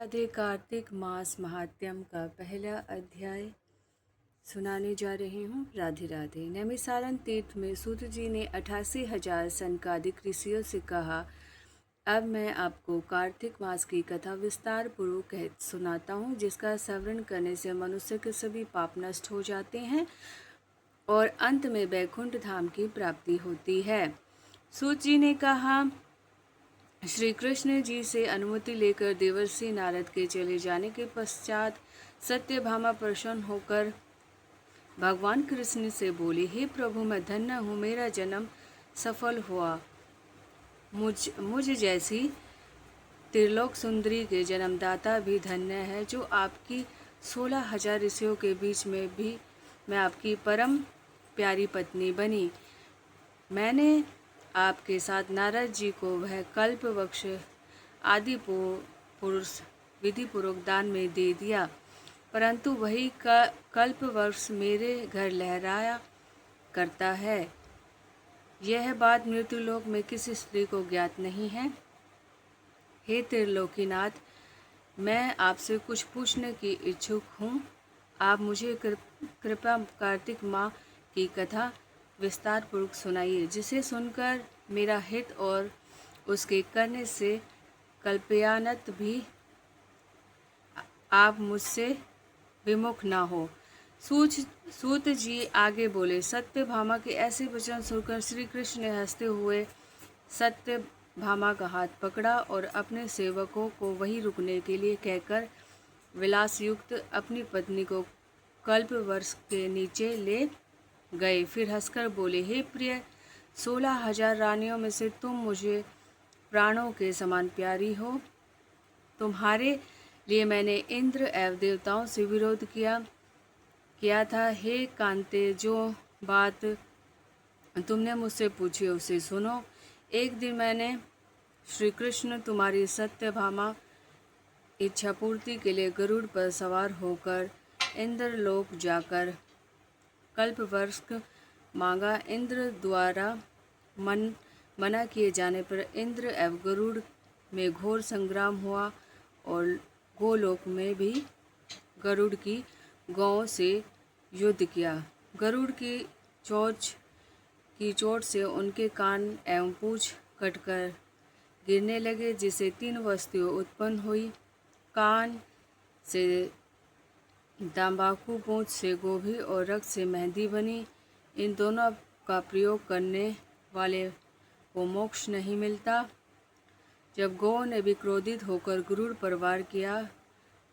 आधे कार्तिक मास महात्म्यम का पहला अध्याय सुनाने जा रही हूँ। राधे राधे। नैमिसारण तीर्थ में सूत जी ने 88,000 सनकादिक ऋषियों से कहा, अब मैं आपको कार्तिक मास की कथा विस्तार पूर्वक सुनाता हूँ, जिसका श्रवण करने से मनुष्य के सभी पाप नष्ट हो जाते हैं और अंत में वैकुंठ धाम की प्राप्ति होती है। सूत जी ने कहा, श्री कृष्ण जी से अनुमति लेकर देवर्षि नारद के चले जाने के पश्चात सत्यभामा प्रसन्न होकर भगवान कृष्ण से बोली, हे प्रभु, मैं धन्य हूँ, मेरा जन्म सफल हुआ। मुझ जैसी त्रिलोक सुंदरी के जन्मदाता भी धन्य है, जो आपकी 16,000 ऋषियों के बीच में भी मैं आपकी परम प्यारी पत्नी बनी। मैंने आपके साथ नारद जी को वह कल्प वृक्ष आदि पुरुष विधि पूर्वक दान में दे दिया, परंतु वही कल्प वृक्ष मेरे घर लहराया करता है। यह बात मृत्युलोक में किसी स्त्री को ज्ञात नहीं है। हे त्रिलोकीनाथ, मैं आपसे कुछ पूछने की इच्छुक हूँ। आप मुझे कृपया कार्तिक माह की कथा विस्तार पूर्वक सुनाइए, जिसे सुनकर मेरा हित और उसके करने से कल्पयानत भी आप मुझसे विमुख ना हो। सूत जी आगे बोले, सत्यभामा के ऐसे वचन सुनकर श्री कृष्ण ने हंसते हुए सत्यभामा का हाथ पकड़ा और अपने सेवकों को वहीं रुकने के लिए कहकर विलास युक्त अपनी पत्नी को कल्प वृक्ष के नीचे ले गए। फिर हंसकर बोले, हे प्रिय, 16,000 रानियों में से तुम मुझे प्राणों के समान प्यारी हो। तुम्हारे लिए मैंने इंद्र एवं देवताओं से विरोध किया था। हे कांते, जो बात तुमने मुझसे पूछी उसे सुनो। एक दिन मैंने श्री कृष्ण तुम्हारी सत्यभामा इच्छा पूर्ति के लिए गरुड़ पर सवार होकर इंद्रलोक जाकर कल्प वृक्ष मांगा। इंद्र द्वारा मना किए जाने पर इंद्र एवं गरुड़ में घोर संग्राम हुआ और गोलोक में भी गरुड़ की गौओं से युद्ध किया। गरुड़ की चोट से उनके कान एवं पूंछ कटकर गिरने लगे, जिससे 3 वस्तुएं उत्पन्न हुई। कान से तंबाकू, पूंछ से गोभी और रक्त से मेहंदी बनी। इन दोनों का प्रयोग करने वाले को मोक्ष नहीं मिलता। जब गौ ने भी क्रोधित होकर गरुड़ पर वार किया,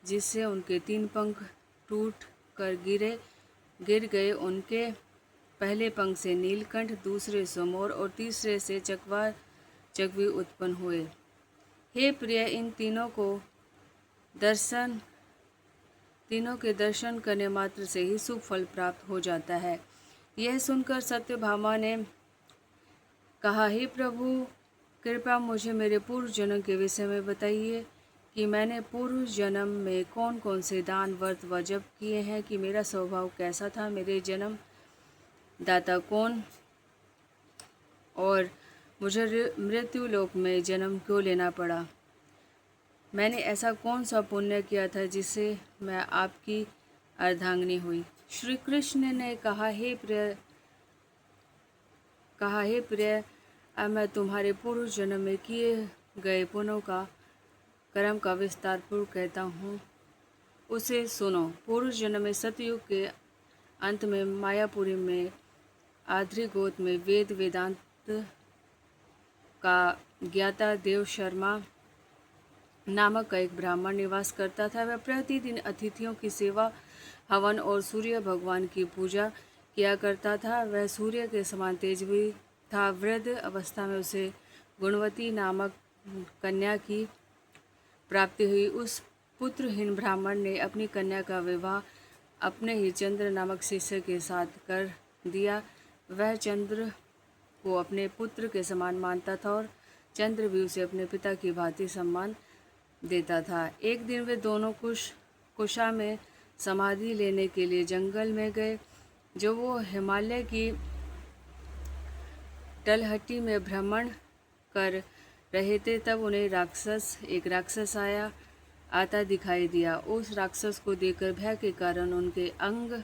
जिससे उनके 3 पंख टूट कर गिर गए। उनके पहले पंख से नीलकंठ, दूसरे से मोर और तीसरे से चकवी उत्पन्न हुए। हे प्रिय, इन तीनों के दर्शन करने मात्र से ही शुभ फल प्राप्त हो जाता है। यह सुनकर सत्यभामा ने कहा, हे प्रभु, कृपया मुझे मेरे पूर्व जन्म के विषय में बताइए कि मैंने पूर्व जन्म में कौन कौन से दान, व्रत व जप किए हैं, कि मेरा स्वभाव कैसा था, मेरे जन्म दाता कौन और मुझे मृत्युलोक में जन्म क्यों लेना पड़ा। मैंने ऐसा कौन सा पुण्य किया था जिससे मैं आपकी अर्धांगिनी हुई। श्री कृष्ण ने कहा, हे प्रिय, अब मैं तुम्हारे पूर्व जन्म में किए गए पुण्यों का कर्म का विस्तार पूर्वक कहता हूँ, उसे सुनो। पूर्व जन्म में सतयुग के अंत में मायापुरी में आद्रिगोत में वेदांत का ज्ञाता देव शर्मा नामक का एक ब्राह्मण निवास करता था। वह प्रतिदिन अतिथियों की सेवा, हवन और सूर्य भगवान की पूजा किया करता था। वह सूर्य के समान तेजस्वी था। वृद्ध अवस्था में उसे गुणवती नामक कन्या की प्राप्ति हुई। उस पुत्रहीन ब्राह्मण ने अपनी कन्या का विवाह अपने ही चंद्र नामक शिष्य के साथ कर दिया। वह चंद्र को अपने पुत्र के समान मानता था और चंद्र भी उसे अपने पिता की भांति सम्मान देता था। एक दिन वे दोनों कुशा में समाधि लेने के लिए जंगल में गए। जब वो हिमालय की तलहटी में भ्रमण कर रहे थे, तब उन्हें एक राक्षस आया। आता दिखाई दिया। उस राक्षस को देखकर भय के कारण उनके अंग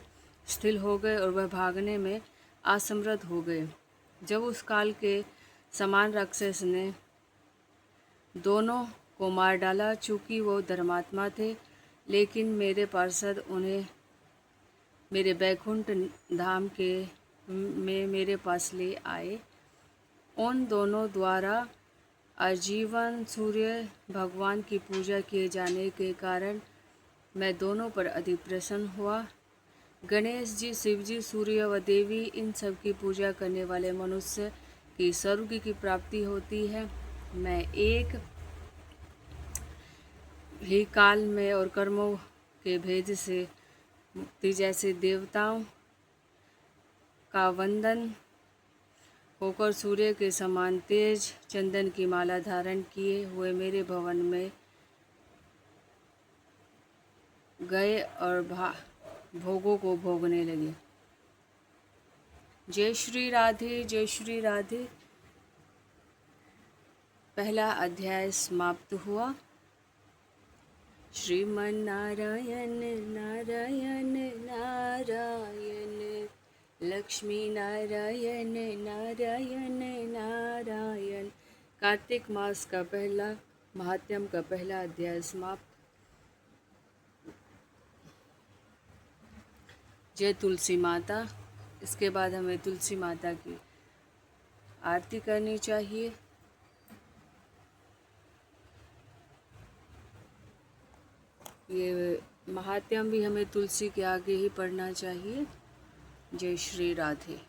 स्थिर हो गए और वह भागने में असमर्थ हो गए। जब उस काल के समान राक्षस ने दोनों को मार डाला, चूँकि वो धर्मात्मा थे, लेकिन मेरे पार्षद उन्हें मेरे बैकुंठ धाम में मेरे पास ले आए। उन दोनों द्वारा आजीवन सूर्य भगवान की पूजा किए जाने के कारण मैं दोनों पर अधिक प्रसन्न हुआ। गणेश जी, शिव जी, सूर्य व देवी, इन सब की पूजा करने वाले मनुष्य की स्वर्ग की प्राप्ति होती है। मैं एक ही काल में और कर्मों के भेद से मुक्ति जैसे देवताओं का वंदन होकर सूर्य के समान तेज चंदन की माला धारण किए हुए मेरे भवन में गए और भोगों को भोगने लगे। जय श्री राधे, जय श्री राधे। पहला अध्याय समाप्त हुआ। श्रीमन नारायण नारायण नारायण, लक्ष्मी नारायण नारायण नारायण। कार्तिक मास का पहला महात्म्यम का पहला अध्याय समाप्त। जय तुलसी माता। इसके बाद हमें तुलसी माता की आरती करनी चाहिए। ये महात्म्यम भी हमें तुलसी के आगे ही पढ़ना चाहिए। जय श्री राधे।